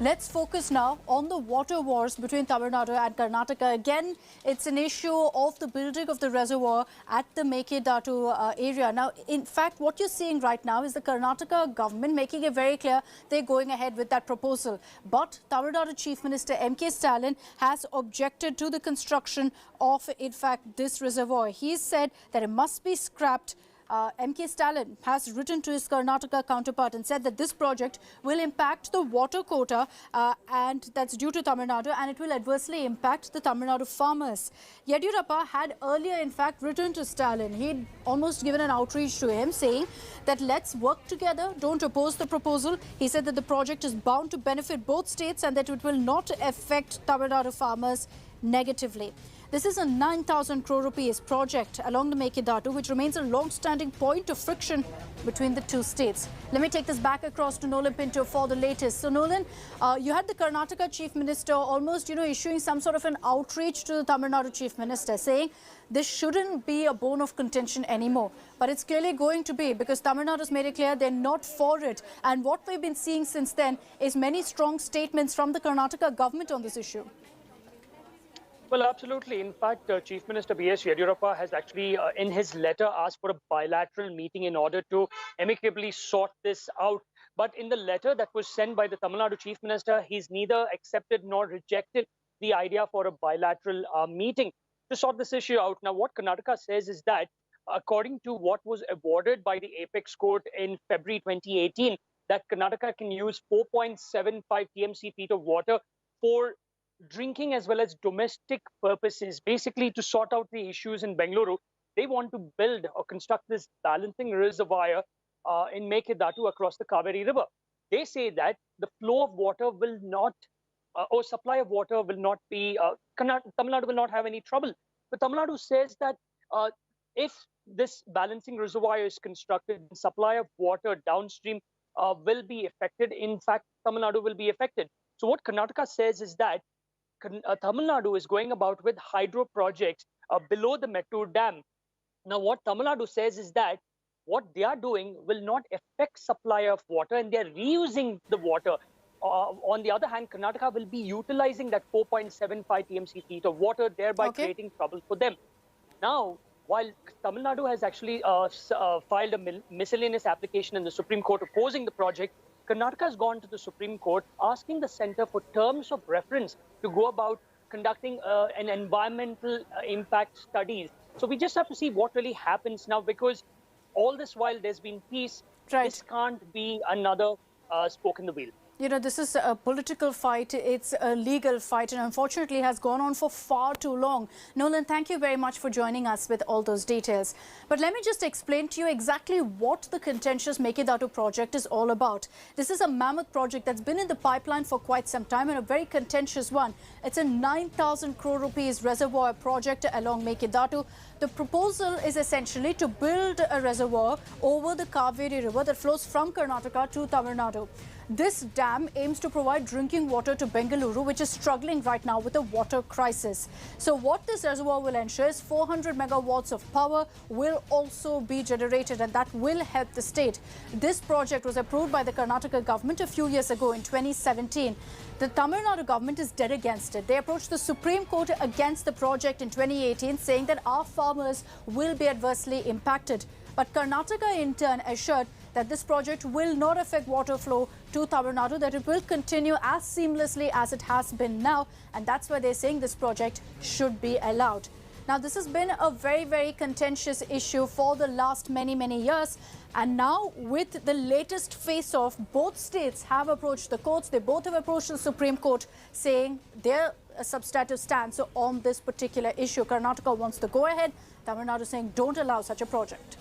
Let's focus now on the water wars between Tamil Nadu and Karnataka. Again, it's an issue of the building of the reservoir at the Mekedatu area. Now, in fact, what you're seeing right now is the Karnataka government making it very clear they're going ahead with that proposal. But Tamil Nadu Chief Minister M.K. Stalin has objected to the construction of, in fact, this reservoir. He said that it must be scrapped. M.K. Stalin has written to his Karnataka counterpart and said that this project will impact the water quota and that's due to Tamil Nadu, and it will adversely impact the Tamil Nadu farmers. Yediyurappa had earlier in fact written to Stalin. He'd almost given an outreach to him saying that let's work together, don't oppose the proposal. He said that the project is bound to benefit both states and that it will not affect Tamil Nadu farmers negatively. This is a 9,000 crore rupees project along the Mekedatu, which remains a long-standing point of friction between the two states. Let me take this back across to Nolan Pinto for the latest. So, Nolan, you had the Karnataka Chief Minister almost, issuing some sort of an outreach to the Tamil Nadu Chief Minister, saying this shouldn't be a bone of contention anymore. But it's clearly going to be, because Tamil Nadu has made it clear they're not for it. And what we've been seeing since then is many strong statements from the Karnataka government on this issue. Well, absolutely. In fact, Chief Minister B.S. Yediyurappa has actually, in his letter, asked for a bilateral meeting in order to amicably sort this out. But in the letter that was sent by the Tamil Nadu Chief Minister, he's neither accepted nor rejected the idea for a bilateral meeting to sort this issue out. Now, what Karnataka says is that, according to what was awarded by the Apex Court in February 2018, that Karnataka can use 4.75 TMC feet of water for drinking as well as domestic purposes, basically to sort out the issues in Bengaluru. They want to build or construct this balancing reservoir in Mekedatu across the Kaveri River. They say that the flow of water will not, or supply of water will not be, Tamil Nadu will not have any trouble. But Tamil Nadu says that if this balancing reservoir is constructed, the supply of water downstream will be affected. In fact, Tamil Nadu will be affected. So what Karnataka says is that Tamil Nadu is going about with hydro projects below the Mettur Dam. Now, what Tamil Nadu says is that what they are doing will not affect supply of water and they are reusing the water. On the other hand, Karnataka will be utilizing that 4.75 TMC feet of water, thereby creating trouble for them. Now, while Tamil Nadu has actually filed a miscellaneous application in the Supreme Court opposing the project, Karnataka has gone to the Supreme Court asking the centre for terms of reference to go about conducting an environmental impact studies. So we just have to see what really happens now, because all this while there's been peace, this can't be another spoke in the wheel. This is a political fight, it's a legal fight, and unfortunately has gone on for far too long. Nolan, thank you very much for joining us with all those details. But let me just explain to you exactly what the contentious Mekedatu project is all about. This is a mammoth project that's been in the pipeline for quite some time, and a very contentious one. It's a 9,000 crore rupees reservoir project along Mekedatu. The proposal is essentially to build a reservoir over the Kaveri River that flows from Karnataka to Tamil Nadu. This dam aims to provide drinking water to Bengaluru, which is struggling right now with a water crisis. So what this reservoir will ensure is 400 megawatts of power will also be generated, and that will help the state. This project was approved by the Karnataka government a few years ago in 2017. The Tamil Nadu government is dead against it. They approached the Supreme Court against the project in 2018, saying that our farmers will be adversely impacted. But Karnataka in turn assured that this project will not affect water flow to Tamil Nadu, that it will continue as seamlessly as it has been now, and that's why they're saying this project should be allowed. Now, this has been a very, very contentious issue for the last many years, and now with the latest face-off, both states have approached the courts. They both have approached the Supreme Court saying their substantive stance on this particular issue. Karnataka wants to go ahead. Tamil Nadu saying don't allow such a project.